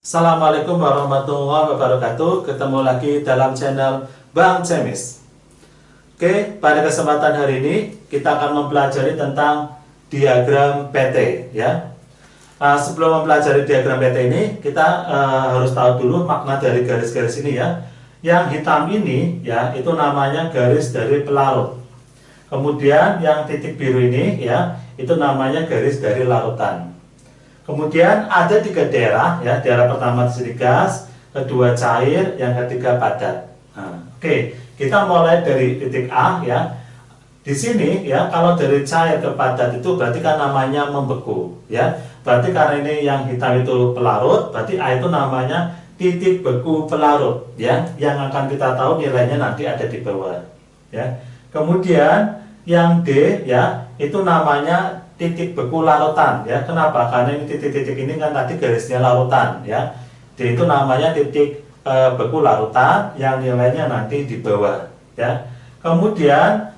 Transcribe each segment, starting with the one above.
Assalamualaikum warahmatullahi wabarakatuh. Ketemu lagi dalam channel Bang Cemis. Oke, pada kesempatan hari ini kita akan mempelajari tentang diagram PT ya. Sebelum mempelajari diagram PT ini, kita harus tahu dulu makna dari garis-garis ini ya. Yang hitam ini ya, itu namanya garis dari pelarut. Kemudian yang titik biru ini ya, itu namanya garis dari larutan. Kemudian ada 3 daerah ya, daerah pertama di sini gas, kedua cair, yang ketiga padat. Oke, kita mulai dari titik A ya. Di sini ya, kalau dari cair ke padat itu berarti kan namanya membeku ya. Berarti karena ini yang hitam itu pelarut, berarti A itu namanya titik beku pelarut ya. Yang akan kita tahu nilainya nanti ada di bawah ya. Kemudian yang D ya, itu namanya titik beku larutan ya. Kenapa? Karena ini titik-titik ini kan tadi garisnya larutan ya. D itu namanya titik beku larutan yang nilainya nanti di bawah ya. Kemudian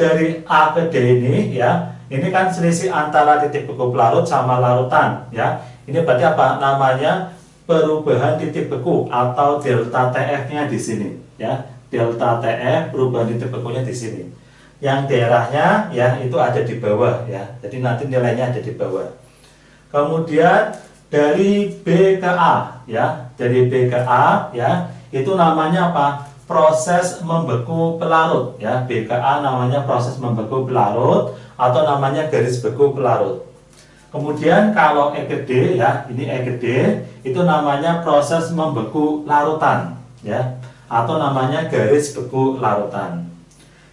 dari A ke D ini ya, ini kan selisih antara titik beku pelarut sama larutan ya. Ini berarti apa? Namanya perubahan titik beku atau delta TF-nya di sini ya. Delta TF perubahan titik bekunya di sini. Yang daerahnya ya itu ada di bawah ya, jadi nanti nilainya ada di bawah. Kemudian dari B ke A ya, dari B ke A ya, itu namanya apa? Proses membeku pelarut ya. B ke A namanya proses membeku pelarut atau namanya garis beku pelarut. Kemudian kalau E ke D ya, ini E ke D itu namanya proses membeku larutan ya, atau namanya garis beku larutan.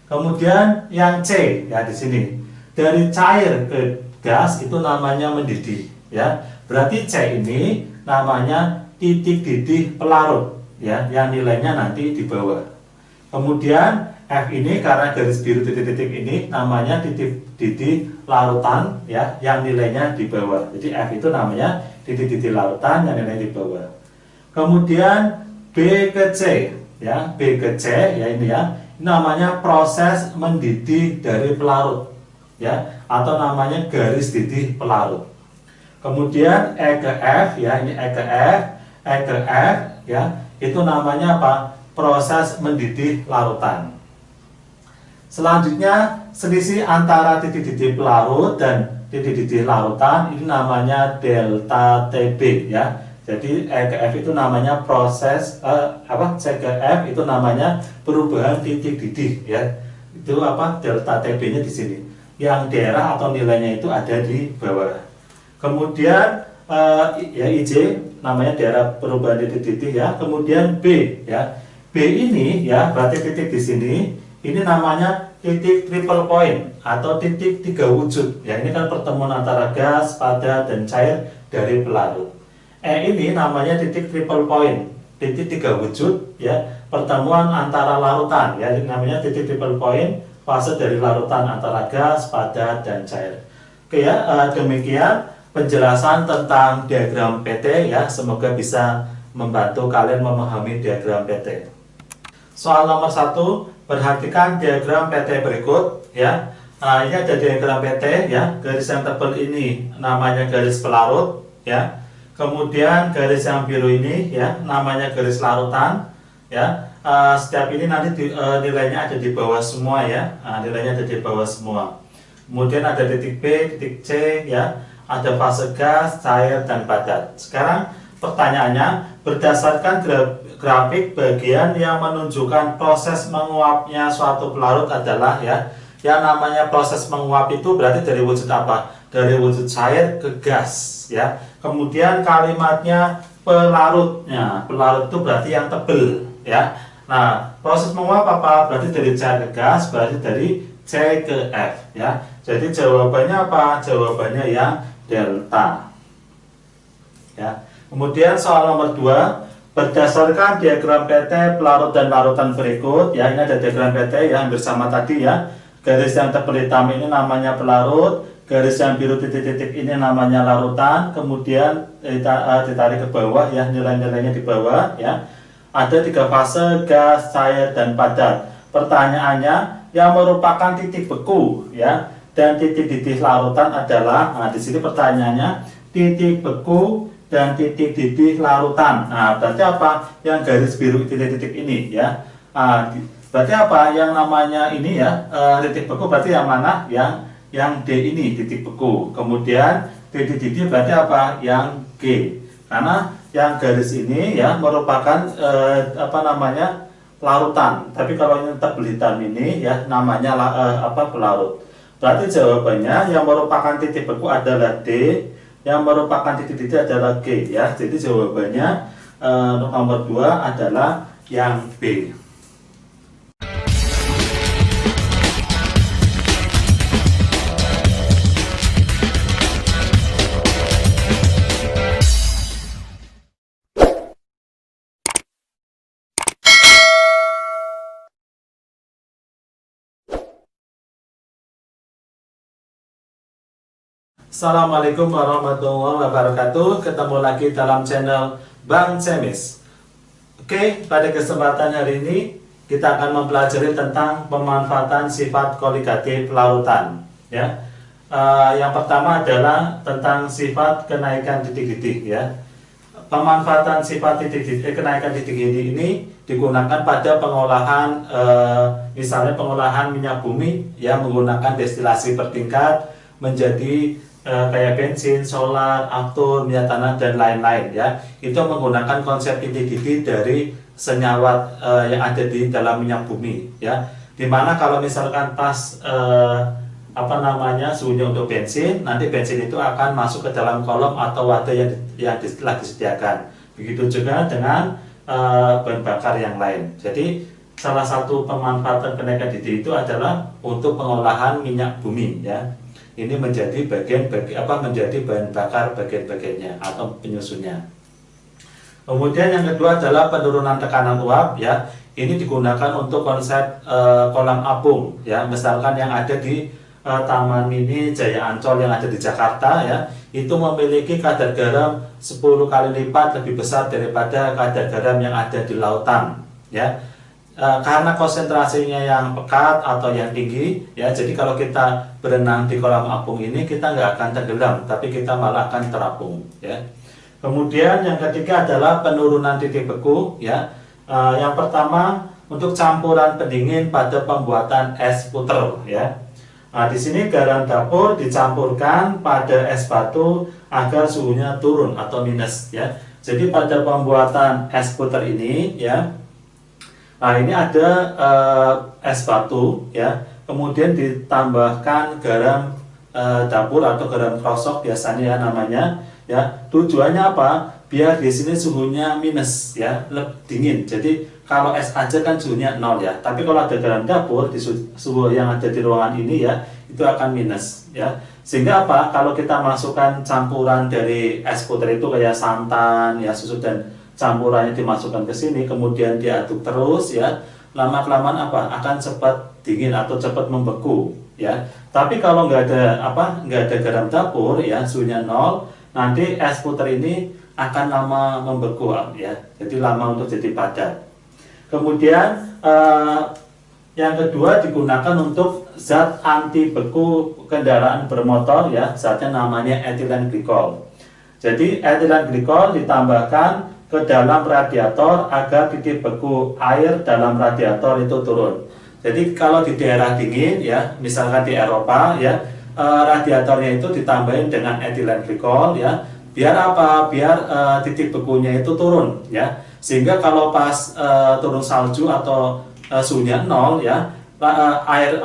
Kemudian yang C ya, di sini dari cair ke gas itu namanya mendidih ya. Berarti C ini namanya titik didih pelarut ya, yang nilainya nanti di bawah. Kemudian F ini karena garis biru titik-titik ini namanya titik didih larutan ya, yang nilainya di bawah. Jadi F itu namanya titik didih larutan yang nilainya di bawah. Kemudian B ke C ya, B ke C ya, ini ya, namanya proses mendidih dari pelarut ya, atau namanya garis didih pelarut. Kemudian E ke F ya, ini E ke F, E ke F ya, itu namanya apa? Proses mendidih larutan. Selanjutnya selisih antara titik didih pelarut dan titik didih larutan ini namanya delta TB ya. Jadi E ke F itu namanya proses C ke F itu namanya perubahan titik didih ya. Itu apa? Delta TB-nya di sini. Yang daerah atau nilainya itu ada di bawah. Kemudian ya IJ namanya daerah perubahan titik didih ya. Kemudian B ya. B ini ya, berarti titik di sini ini namanya titik triple point atau titik 3 wujud. Ya, ini kan pertemuan antara gas, padat dan cair dari pelarut. E ini namanya titik triple point, titik 3 wujud ya, pertemuan antara larutan ya, namanya titik triple point, fase dari larutan antara gas, padat dan cair. Oke ya, demikian penjelasan tentang diagram PT ya, semoga bisa membantu kalian memahami diagram PT. Soal nomor 1, perhatikan diagram PT berikut ya. Ini ada diagram PT ya, garis yang tebal ini namanya garis pelarut ya. Kemudian garis yang biru ini ya namanya garis larutan ya. Setiap ini nanti nilainya ada di bawah semua ya. Nilainya ada di bawah semua. Kemudian ada titik B, titik C ya. Ada fase gas, cair dan padat. Sekarang pertanyaannya, berdasarkan grafik bagian yang menunjukkan proses menguapnya suatu pelarut adalah ya. Yang namanya proses menguap itu berarti dari wujud apa? Dari wujud cair ke gas ya. Kemudian kalimatnya pelarutnya, pelarut itu berarti yang tebel ya. Nah, proses menguap apa? Berarti dari cair ke gas, berarti dari C ke F ya. Jadi jawabannya apa? Jawabannya yang delta ya. Kemudian soal nomor 2, berdasarkan diagram PT pelarut dan larutan berikut ya, ini ada diagram PT yang bersama tadi ya. Garis yang tebal hitam ini namanya pelarut, garis yang biru titik-titik ini namanya larutan. Kemudian ditarik ke bawah ya, nilai-nilainya di bawah ya. Ada 3 fase gas, cair dan padat. Pertanyaannya, yang merupakan titik beku ya dan titik didih larutan adalah, di sini pertanyaannya, titik beku dan titik didih larutan. Nah, berarti apa? Yang garis biru titik-titik ini ya. Berarti apa? Yang namanya ini ya, titik beku berarti yang mana? Yang D ini titik beku. Kemudian titik didih berarti apa? Yang G. Karena yang garis ini ya merupakan larutan. Tapi kalau yang tebel hitam ini ya namanya pelarut. Berarti jawabannya yang merupakan titik beku adalah D, yang merupakan titik didih adalah G ya. Jadi jawabannya nomor 2 adalah yang B. Assalamualaikum warahmatullahi wabarakatuh. Ketemu lagi dalam channel Bang Cemis. Oke, pada kesempatan hari ini kita akan mempelajari tentang pemanfaatan sifat koligatif larutan. Ya, yang pertama adalah tentang sifat kenaikan titik didih. Ya, pemanfaatan sifat kenaikan titik didih ini digunakan pada pengolahan, misalnya pengolahan minyak bumi, ya menggunakan destilasi bertingkat menjadi kayak bensin, solar, aftur, minyak tanah dan lain-lain ya. Itu menggunakan konsep titik didih dari senyawa yang ada di dalam minyak bumi ya. Dimana kalau misalkan pas suhunya untuk bensin, nanti bensin itu akan masuk ke dalam kolom atau wadah yang telah disediakan. Begitu juga dengan bahan bakar yang lain. Jadi salah satu pemanfaatan kenaikan didih itu adalah untuk pengolahan minyak bumi ya. Ini menjadi menjadi bahan bakar bagian-bagiannya atau penyusunnya. Kemudian yang kedua adalah penurunan tekanan uap ya. Ini digunakan untuk konsep kolam apung ya. Misalkan yang ada di Taman Mini Jaya Ancol yang ada di Jakarta ya, itu memiliki kadar garam 10 kali lipat lebih besar daripada kadar garam yang ada di lautan ya. Karena konsentrasinya yang pekat atau yang tinggi ya, jadi kalau kita berenang di kolam apung ini kita nggak akan tenggelam, tapi kita malah akan terapung ya. Kemudian yang ketiga adalah penurunan titik beku ya. Yang pertama untuk campuran pendingin pada pembuatan es puter ya. Di sini garam dapur dicampurkan pada es batu agar suhunya turun atau minus ya. Jadi pada pembuatan es puter ini ya, ini ada es batu ya, kemudian ditambahkan garam dapur atau garam krosok biasanya ya namanya ya. Tujuannya apa? Biar di sini suhunya minus ya, lebih dingin. Jadi kalau es aja kan suhunya 0 ya, tapi kalau ada garam dapur di suhu yang ada di ruangan ini ya, itu akan minus ya. Sehingga apa? Kalau kita masukkan campuran dari es puter itu kayak santan ya, susu dan campurannya dimasukkan ke sini, kemudian diaduk terus ya, lama-kelamaan akan cepat dingin atau cepat membeku ya. Tapi kalau nggak ada garam dapur ya, suhunya 0, nanti es puter ini akan lama membeku ya, jadi lama untuk jadi padat. Kemudian yang kedua digunakan untuk zat anti beku kendaraan bermotor ya, zatnya namanya etilen glikol. Jadi etilen glikol ditambahkan ke dalam radiator agar titik beku air dalam radiator itu turun. Jadi kalau di daerah dingin ya, misalkan di Eropa ya, radiatornya itu ditambahin dengan etilen glikol ya. Biar apa? Biar titik bekunya itu turun ya. Sehingga kalau pas turun salju atau suhunya 0 ya, air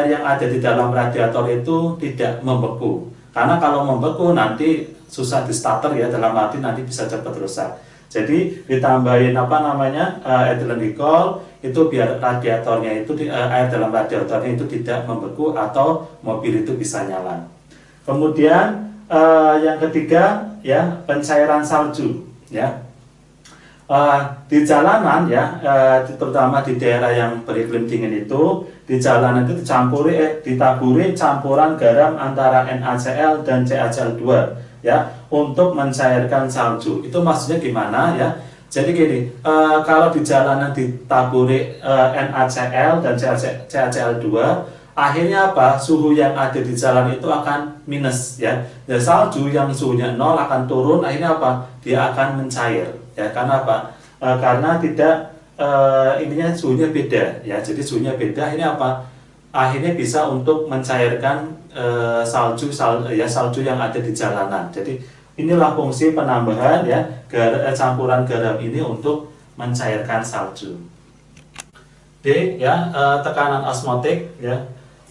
yang ada di dalam radiator itu tidak membeku. Karena kalau membeku nanti susah di starter ya, dalam arti nanti bisa cepat rusak. Jadi ditambahin etilen glikol itu biar radiatornya itu air dalam radiatornya itu tidak membeku atau mobil itu bisa nyala. Kemudian yang ketiga ya, pencairan salju ya. Di jalanan ya, terutama di daerah yang beriklim dingin itu, di jalanan itu ditaburi campuran garam antara NaCl dan CaCl2 ya, untuk mencairkan salju. Itu maksudnya gimana ya? Jadi gini, kalau di jalanan ditaburi NaCl dan CaCl2 akhirnya apa? Suhu yang ada di jalan itu akan minus ya. Dan salju yang suhunya 0 akan turun, akhirnya apa? Dia akan mencair ya. Karena apa? Karena tidak ininya suhunya beda ya. Jadi suhunya beda, akhirnya apa? Akhirnya bisa untuk mencairkan salju yang ada di jalanan. Jadi inilah fungsi penambahan ya campuran garam ini untuk mencairkan salju. D ya, tekanan osmotik ya.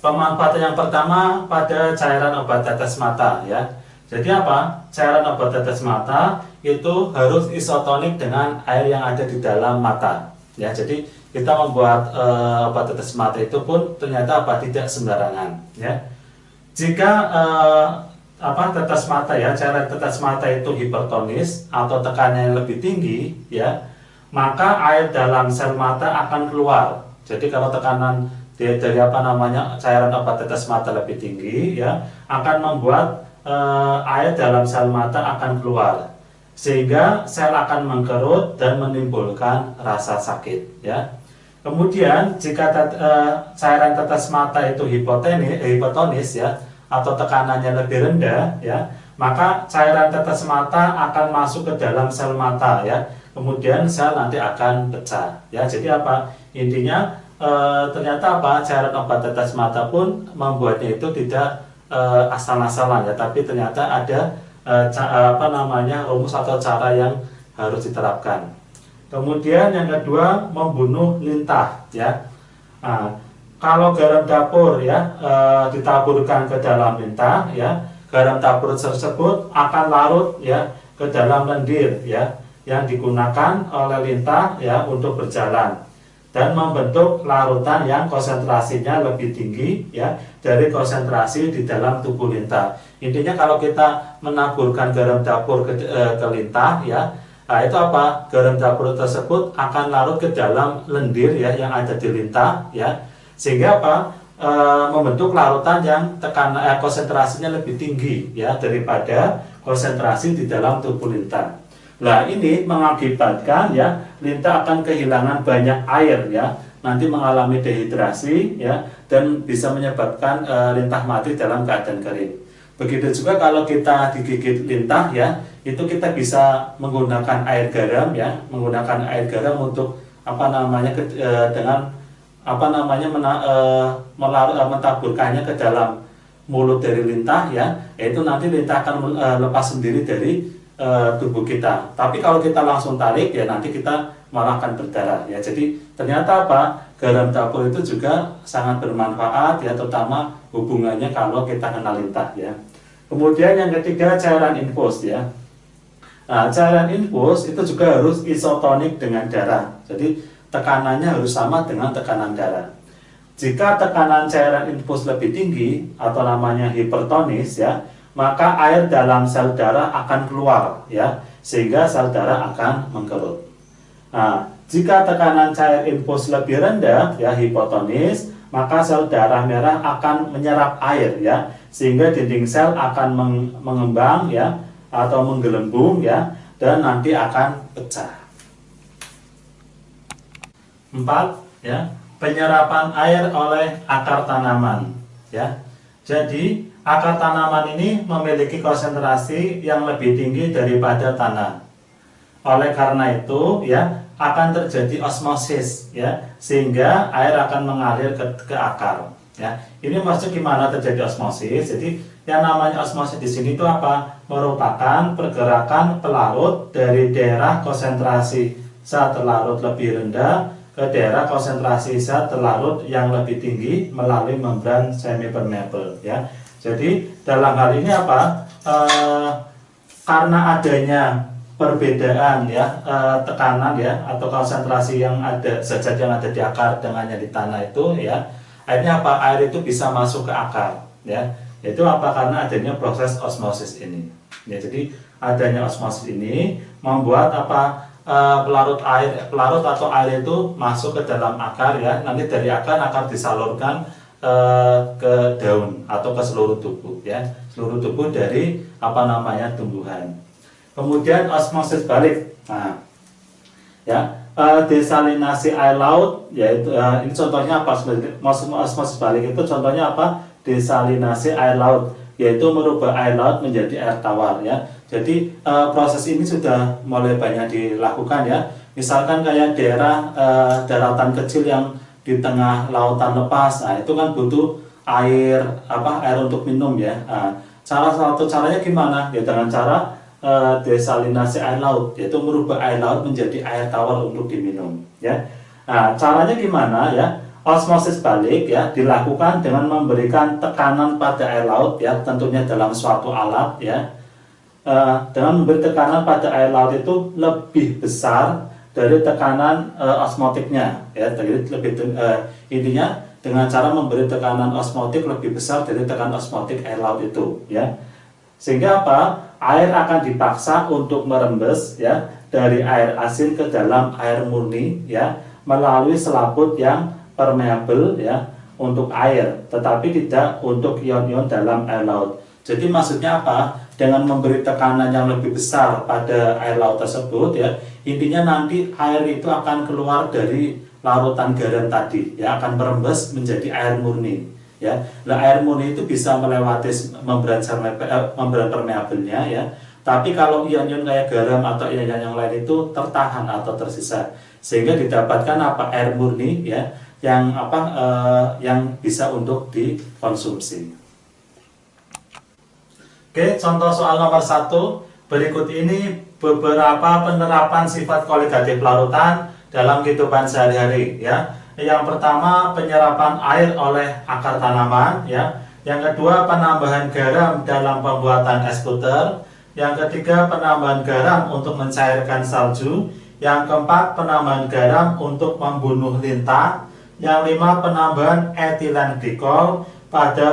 Pemanfaatan yang pertama pada cairan obat tetes mata ya. Jadi apa? Cairan obat tetes mata itu harus isotonik dengan air yang ada di dalam mata ya. Jadi kita membuat obat tetes mata itu pun ternyata apa? Tidak sembarangan ya. Jika tetes mata ya, cairan tetes mata itu hipertonis atau tekanannya lebih tinggi ya, maka air dalam sel mata akan keluar. Jadi kalau tekanan dari cairan obat tetes mata lebih tinggi ya, akan membuat air dalam sel mata akan keluar, sehingga sel akan mengkerut dan menimbulkan rasa sakit ya. Kemudian jika cairan tetes mata itu hipotonis ya, atau tekanannya lebih rendah ya, maka cairan tetes mata akan masuk ke dalam sel mata ya. Kemudian sel nanti akan pecah ya. Jadi apa? Intinya ternyata apa? Cairan obat tetes mata pun membuatnya itu tidak asal-asalan ya, tapi ternyata ada rumus atau cara yang harus diterapkan. Kemudian yang kedua, membunuh lintah ya. Nah, kalau garam dapur ya ditaburkan ke dalam lintah ya, garam dapur tersebut akan larut ya ke dalam lendir ya yang digunakan oleh lintah ya untuk berjalan dan membentuk larutan yang konsentrasinya lebih tinggi ya dari konsentrasi di dalam tubuh lintah. Intinya kalau kita menaburkan garam dapur ke lintah ya, nah itu apa? Garam dapur tersebut akan larut ke dalam lendir ya yang ada di lintah ya, sehingga apa? Membentuk larutan yang konsentrasinya lebih tinggi ya daripada konsentrasi di dalam tubuh lintah. Nah ini mengakibatkan ya lintah akan kehilangan banyak air ya, nanti mengalami dehidrasi ya, dan bisa menyebabkan lintah mati dalam keadaan kering. Begitu juga kalau kita digigit lintah ya, itu kita bisa menggunakan air garam ya, menggunakan air garam untuk dengan mentaburkannya ke dalam mulut dari lintah ya, yaitu nanti lintah akan lepas sendiri dari tubuh kita. Tapi kalau kita langsung tarik ya nanti kita malah akan berdarah ya. Jadi ternyata apa? Garam dapur itu juga sangat bermanfaat ya, terutama hubungannya kalau kita kena lintah ya. Kemudian yang ketiga, cairan infus ya. Nah, cairan infus itu juga harus isotonik dengan darah. Jadi tekanannya harus sama dengan tekanan darah. Jika tekanan cairan infus lebih tinggi atau namanya hipertonis ya, maka air dalam sel darah akan keluar ya, sehingga sel darah akan mengkerut. Nah, jika tekanan cair infus lebih rendah ya, hipotonis, maka sel darah merah akan menyerap air ya, sehingga dinding sel akan mengembang ya atau menggelembung ya, dan nanti akan pecah. 4 ya, penyerapan air oleh akar tanaman ya. Jadi akar tanaman ini memiliki konsentrasi yang lebih tinggi daripada tanah. Oleh karena itu ya akan terjadi osmosis ya, sehingga air akan mengalir ke akar ya. Ini maksudnya gimana terjadi osmosis? Jadi yang namanya osmosis di sini itu apa? Merupakan pergerakan pelarut dari daerah konsentrasi zat terlarut lebih rendah ke daerah konsentrasi zat terlarut yang lebih tinggi melalui membran semipermeable ya. Jadi dalam hal ini apa? Karena adanya perbedaan ya tekanan ya atau konsentrasi yang ada zat yang ada di akar dengan yang di tanah itu ya, akhirnya apa? Air itu bisa masuk ke akar ya. Itu apa? Karena adanya proses osmosis ini. Ya, jadi adanya osmosis ini membuat apa? Pelarut atau air itu masuk ke dalam akar ya. Nanti dari akar akan disalurkan ke daun atau ke seluruh tubuh ya, seluruh tubuh dari tumbuhan. Kemudian osmosis balik. Nah, ya desalinasi air laut, yaitu ini contohnya apa? Osmosis balik itu contohnya apa? Desalinasi air laut, yaitu merubah air laut menjadi air tawar ya. Jadi proses ini sudah mulai banyak dilakukan ya. Misalkan kayak daerah daratan kecil yang di tengah lautan lepas, nah itu kan butuh air air untuk minum ya. Salah satu caranya gimana? Ya dengan cara desalinasi air laut, yaitu merubah air laut menjadi air tawar untuk diminum ya. Nah, caranya gimana ya? Osmosis balik ya dilakukan dengan memberikan tekanan pada air laut ya, tentunya dalam suatu alat ya. Dengan memberi tekanan pada air laut itu lebih besar dari tekanan osmotiknya ya. Jadi intinya dengan cara memberi tekanan osmotik lebih besar dari tekanan osmotik air laut itu ya. Sehingga apa? Air akan dipaksa untuk merembes ya dari air asin ke dalam air murni ya melalui selaput yang permeabel ya untuk air, tetapi tidak untuk ion-ion dalam air laut. Jadi maksudnya apa? Dengan memberi tekanan yang lebih besar pada air laut tersebut ya, intinya nanti air itu akan keluar dari larutan garam tadi ya, akan merembes menjadi air murni ya. Nah, air murni itu bisa melewati membran permeabelnya ya. Tapi kalau ion-ion kayak garam atau ion-ion yang lain itu tertahan atau tersisa, sehingga didapatkan air murni ya yang yang bisa untuk dikonsumsi. Oke, contoh soal nomor 1. Berikut ini beberapa penerapan sifat kualitatif larutan dalam kehidupan sehari-hari ya. Yang pertama, penyerapan air oleh akar tanaman ya. Yang kedua, penambahan garam dalam pembuatan es puter. Yang ketiga, penambahan garam untuk mencairkan salju. Yang keempat, penambahan garam untuk membunuh lintah. Yang lima, penambahan etilen glikol pada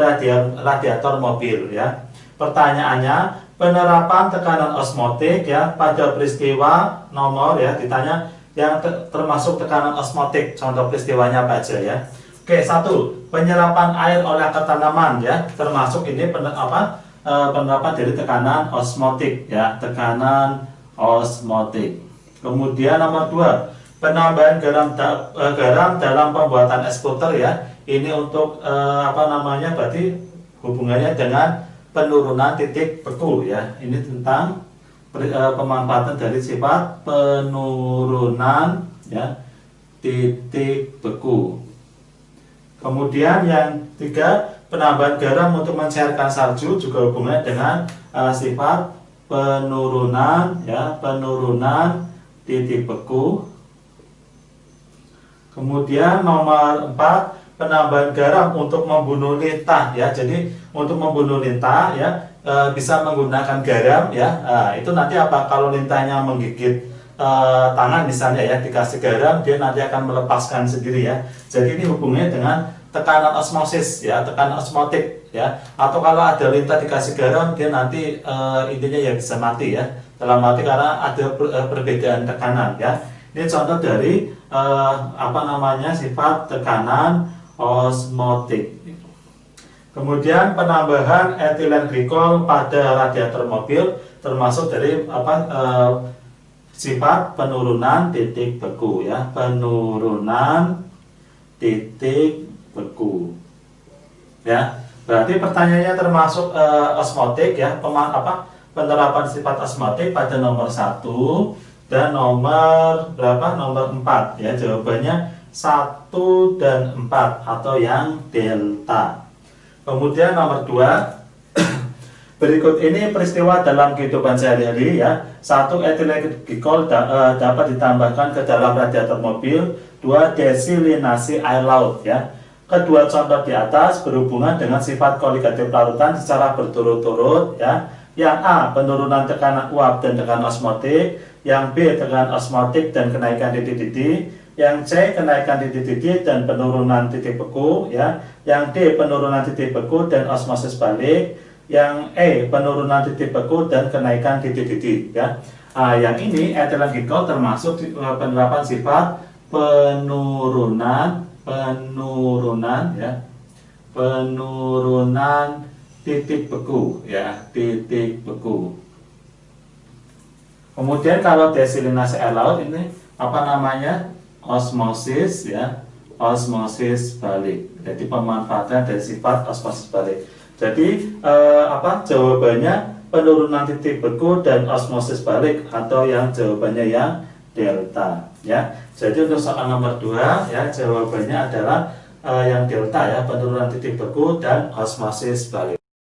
radiator mobil ya. Pertanyaannya, penerapan tekanan osmotik ya pada peristiwa nomor ya, ditanya yang termasuk tekanan osmotik, contoh peristiwanya apa aja ya. Oke, 1. Penyerapan air oleh akar tanaman ya, termasuk ini penerapan dari tekanan osmotik ya, tekanan osmotik. Kemudian nomor 2, penambahan garam dalam pembuatan es puter ya. Ini untuk berarti hubungannya dengan penurunan titik beku ya. Ini tentang pemanfaatan dari sifat penurunan ya titik beku. Kemudian yang 3, penambahan garam untuk mencairkan salju juga hubungannya dengan sifat penurunan titik beku. Kemudian nomor 4, penambahan garam untuk membunuh lintah ya. Jadi untuk membunuh lintah ya bisa menggunakan garam ya. Itu nanti kalau lintahnya menggigit tangan misalnya ya, dikasih garam dia nanti akan melepaskan sendiri ya. Jadi ini hubungannya dengan tekanan osmosis ya, tekanan osmotik ya. Atau kalau ada lintah dikasih garam dia nanti intinya ya bisa mati ya. Dalam arti karena ada perbedaan tekanan ya. Ini contoh dari sifat tekanan osmotik. Kemudian penambahan etilen glikol pada radiator mobil termasuk dari sifat penurunan titik beku ya, penurunan titik beku. Ya, berarti pertanyaannya termasuk osmotik ya, penerapan sifat osmotik pada nomor 1 dan nomor berapa? Nomor 4 ya, jawabannya 1 dan 4 atau yang delta. Kemudian nomor 2, berikut ini peristiwa dalam kehidupan sehari-hari ya. 1. Etilen glikol dapat ditambahkan ke dalam radiator mobil. 2. Desalinasi air laut ya. Kedua contoh di atas berhubungan dengan sifat kualitatif larutan secara berturut-turut ya. Yang A, penurunan tekanan uap dan tekanan osmotik. Yang B, tekanan osmotik dan kenaikan titik-titik. Yang C, kenaikan titik-titik dan penurunan titik beku ya. Yang D, penurunan titik beku dan osmosis balik. Yang E, penurunan titik beku dan kenaikan titik-titik ya. Yang ini etilen glikol termasuk penerapan sifat penurunan ya. Penurunan titik beku ya, titik beku. Kemudian kalau desalinasi air laut ini apa namanya? Osmosis ya. Osmosis balik. Jadi pemanfaatan dari sifat osmosis balik. Jadi jawabannya penurunan titik beku dan osmosis balik, atau yang jawabannya yang delta ya. Jadi untuk soal nomor 2 ya, jawabannya adalah yang delta ya, penurunan titik beku dan osmosis balik.